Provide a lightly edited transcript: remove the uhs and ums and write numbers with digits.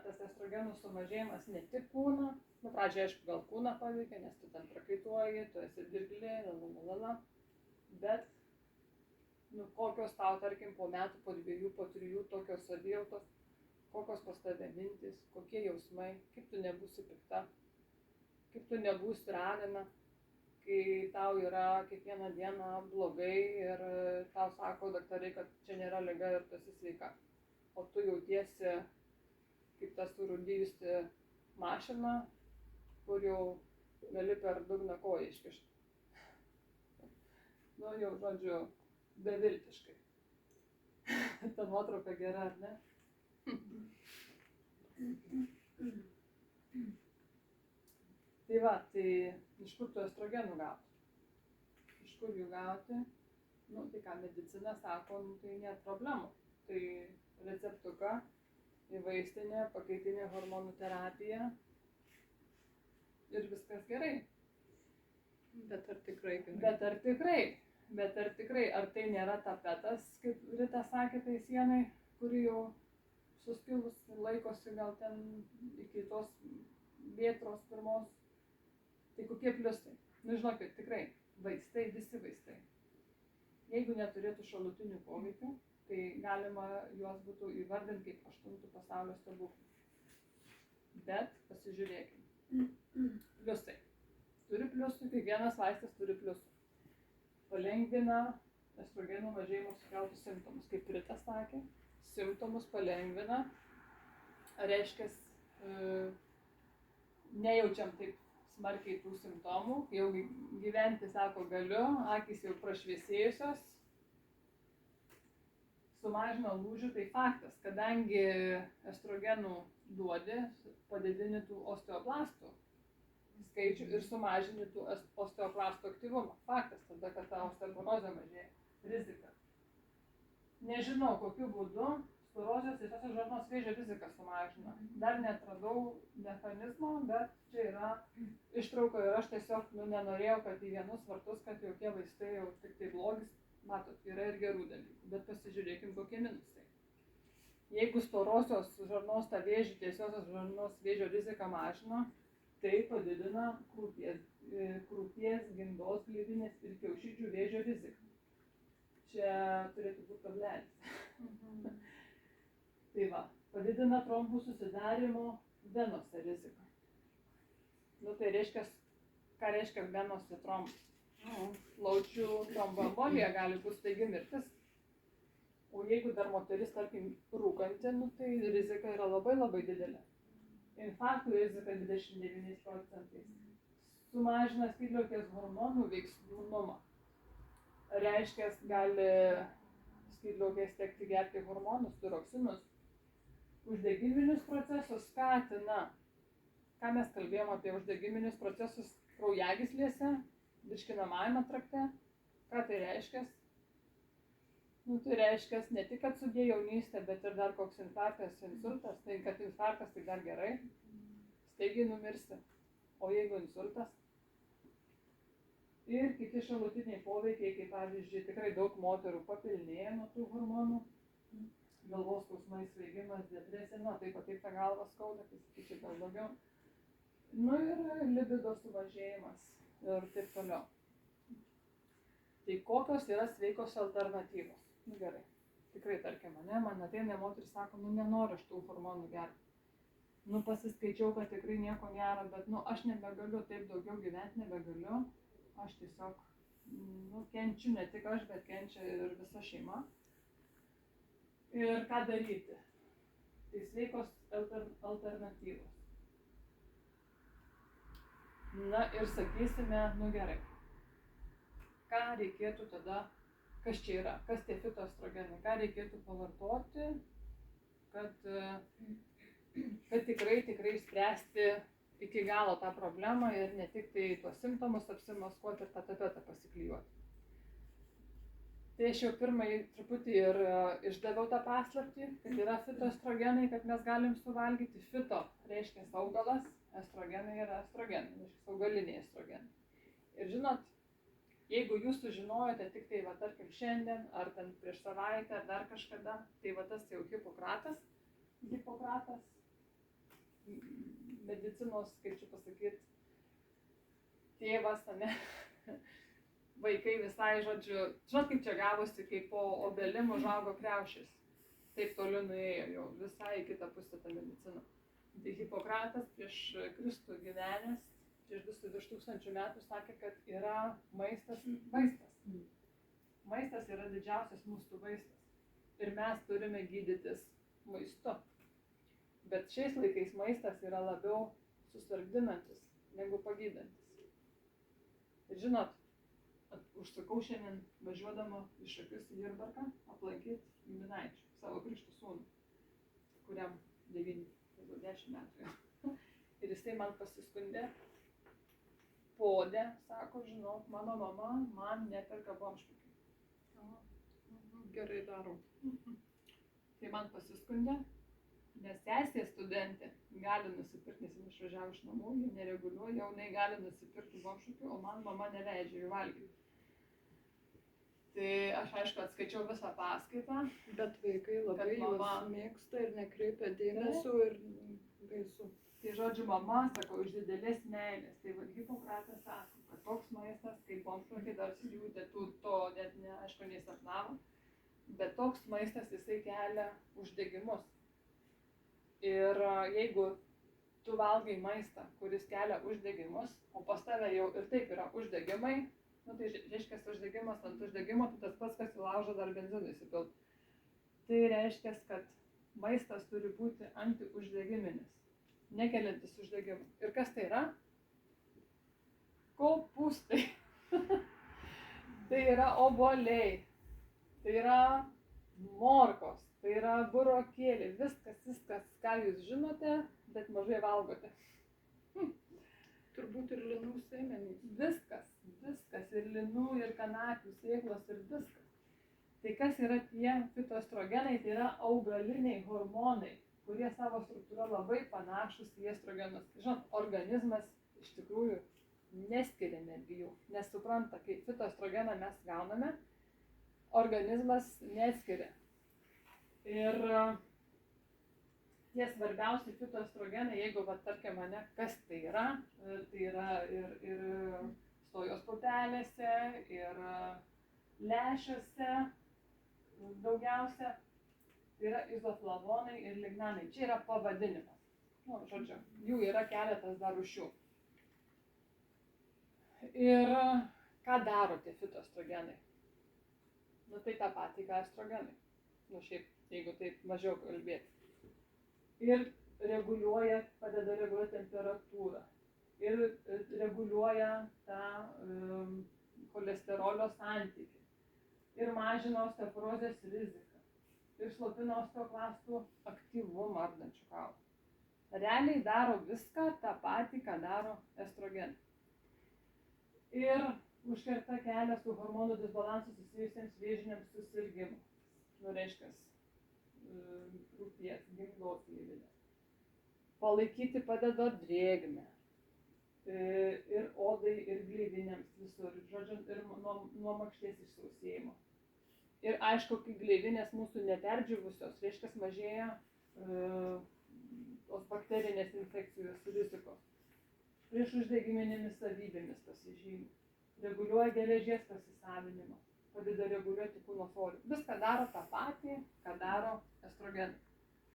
tas estrogenų sumažėjimas ne tik kūną, nu pradžioje aišku gal kūną paveikia, nes tu ten prakaituoji, tu esi dirglė, bet nu kokios tau, tarkim, po metų, po 2, po 3 tokios savijautos, kokios pas tave mintis, kokie jausmai, kaip tu nebūsi pikta, kaip tu nebūsi ragana, kai tau yra kiekvieną dieną blogai ir tau sako daktarai, kad čia nėra liga ir tu esi sveika. O tu jautiesi kaip ta surūdijusi mašina, kur jau gali per dugną koją iškišti. Nu jau, žodžiu, beviltiškai. Ta nuotrauka gera, ar ne? Tai va, tai iš kur tu estrogenų gauti? Iš kur jų gauti? Nu, tai ką medicina sako, nu, tai nėra problemų. Tai receptuką į vaistinę, pakaitinė hormonų terapija ir viskas gerai. Bet ar tikrai gerai? Bet ar tikrai, ar tai nėra tapetas, kaip Rita sakė, tai sienai, kuri jau suskilus laikosi gal ten iki tos vėtros pirmos. Tai kokie pliusai? Nu žinokit, tikrai, vaistai, visi vaistai. Jeigu neturėtų šalutinių poveikių, tai galima juos būtų įvardinti kaip 8 pasaulio stebuklų. Bet pasižiūrėkime. Pliusai. Turi pliusų, kiekvienas vaistas turi pliusų. Palengvina estrogenų mažėjimo sukeltus simptomus. Kaip Rita sakė, simptomus palengvina. Reiškia, nejaučiam taip smarkiai tų simptomų, jau gyventi, sako, galiu, akys jau prašviesėjusios, sumažino lūžių, tai faktas, kadangi estrogenų duodi, padidini tų osteoblastų skaičių ir sumažini tų osteoblastų aktyvumą. Faktas, tada, kad ta osteoporozė mažėja, rizika. Nežinau, kokiu būdu storozijos ir tosios žarnos vėžio riziką sumažina. Dar netradau mechanizmo, bet čia yra ištrauka ir aš tiesiog nenorėjau, kad į vienus vartus, kad jau tie vaistai jau tik tai blogis, matot, yra ir gerų dalykų, bet pasižiūrėkim, kokie minusai. Jeigu storosios žarnos tą vėžį, tiesiosios žarnos vėžio riziką mažina, tai padidina krūties, gimdos gleivinės ir kiaušidžių vėžio riziką. Čia turėtų būti kablelis. Tai va, padidina trombų susidarimo venose riziką. Nu tai reiškia, ką reiškia venose trombas? Plaučių tromboembolija gali būti staigi mirtis. O jeigu dar moteris, tarkim, rūkanti, nu tai rizika yra labai labai didelė. Infarktų rizika 29%. Sumažina skydliaukės hormonų veiksnumą. Reiškia, gali skydliaukės tekti gerti hormonus, tiroksinus. Uždegiminius procesus skatina. Ką mes kalbėjom apie uždegiminius procesus kraujagyslėse, virškinamajame trakte? Ką tai reiškia? Nu, tai reiškia ne tik, kad sudė jaunystė, bet ir dar koks infarktas, insultas. Tai kad infarktas, tai dar gerai. Staigiai numirsi. O jeigu insultas? Ir kiti šalutiniai poveikiai, kaip pavyzdžiui, tikrai daug moterų papilnėja nuo tų hormonų. Galvos skausmai, svaigimas, depresija, nu, taip tą galvą skauda, tai sakyčiau gal daugiau. Nu ir libido sumažėjimas ir taip toliau. Tai kokios yra sveikos alternatyvos? Nu gerai, tikrai tarkim, man ateina moteris, sako, nu nenoriu aš tų hormonų gerti. Nu pasiskaičiau, kad tikrai nieko gero, bet nu aš nebegaliu taip daugiau gyventi, nebegaliu. Aš tiesiog, nu kenčiu, ne tik aš, bet kenčia ir visa šeima. Ir ką daryti? Tai sveikos alternatyvos. Na ir sakysime, nu gerai. Ką reikėtų tada, kas čia yra, kas tie fitoestrogenai, ką reikėtų pavartoti, kad tikrai spręsti iki galo tą problemą ir ne tik tai tuos simptomus apsimaskuoti ir tą tapetą pasiklijuoti. Tai aš jau pirmai truputį ir išdaviau tą paslaptį, kad yra fitoestrogenai, kad mes galim suvalgyti. Fito reiškia augalas, estrogenai yra estrogenai, reiškia augaliniai estrogenai. Ir žinot, jeigu jūs sužinojote tik tai, va, tarkim, šiandien, ar ten prieš savaitę, ar dar kažkada, tai va tas jau Hipokratas, medicinos, kaip čia pasakyti, tėvas, ne? Vaikai visai, žodžiu, žinot, kaip čia gavosi, kaip po obelim užaugo kriaušės. Taip toli nuėjo jau visai į kitą pusę tą mediciną. Tai Hipokratas prieš Kristų gyvenęs, prieš virš 1000 metų sakė, kad yra maistas vaistas. Maistas yra didžiausias mūsų vaistas. Ir mes turime gydytis maistu. Bet šiais laikais maistas yra labiau susargdinantis negu pagydantis. Ir žinot, užsakau šiandien važiuodama iš Šakius į Jurbarką aplankyti giminaičių, savo krikšto sūnų, kuriam 10 metų. Ir jisai man pasiskundė, podė, sako, žinok, mano mama man neperka bomžpikių. Gerai darom. Tai man pasiskundė, nes sesė studentė gali nusipirkti, nes jis išvažiavo iš namų, jie nereguliuoja, jau jinai gali nusipirkti bomžpikių, o man mama neleidžia jų valgyti. Tai aš aišku atskaičiau visą paskaitą. Bet vaikai labai juos mėgsta ir nekreipia dėmesio ir baisu. Tai žodžiu, mama, sakau, iš didelės meilės. Tai vad Hipokratas sako, kad toks maistas, kaip bomžpikiai dar sriūtė, to net aišku neįsapnavo, bet toks maistas jisai kelia uždegimus. Ir jeigu tu valgai maistą, kuris kelia uždegimus, o pas tave jau ir taip yra uždegimai, nu tai reiškia uždegimas ant uždegimo, tai tas pats, kas į laužą dar benzinų įsipilt. Tai reiškia, kad maistas turi būti antiuždegiminis, nekeliantis uždegimų. Ir kas tai yra? Kopūstai. Tai yra obuoliai, tai yra morkos, tai yra burokėliai, viskas, ką jūs žinote, bet mažai valgote. Turbūt ir linų sėmenys. Viskas, ir linų, ir kanapių, sėklos, ir viskas. Tai kas yra tie fitoestrogenai, tai yra augaliniai hormonai, kurie savo struktūra labai panašus į estrogenus. Žinot, organizmas iš tikrųjų neskiria netgi jų, nes supranta, kai fitoestrogeną mes gauname, organizmas neskiria. Ir tie svarbiausi fitoestrogenai, jeigu, tarkim, kas tai yra ir sojos pupelėse, ir lęšiuose daugiausia, tai yra izoflavonai ir lignanai. Čia yra pavadinimas. Nu, žodžiu, jų yra keletas dar rūšių. Ir ką daro tie fitoestrogenai? Nu, tai tą patį, ką estrogenai. Nu, šiaip, jeigu taip mažiau kalbėti. Ir reguliuoja, padeda reguliuoti temperatūrą. Ir reguliuoja tą cholesterolio santykį. Ir mažina osteoporozės riziką. Ir slopina osteoklastų aktyvumą ardančių kaulų. Realiai daro viską tą patį, ką daro estrogenai. Ir užkerta kelią su hormonų disbalansu susijusiems vėžiniams susirgimams. Nu, reiškia, krūties, gimdos gleivinės. Palaikyti padeda drėgmę. Ir odai, ir gleivinėms visur. Žodžiu, ir nuo makšties išsausėjimo. Ir aišku, kai gleivinės mūsų neperdžiūvusios, reiškia, mažėja tos bakterinės infekcijos rizikos. Prieš uždegiminėmis savybėmis pasižymi. Reguliuoja geležies pasisavinimą. Padeda reguliuoti kūno svorį. Viską daro tą patį, ką daro estrogenai.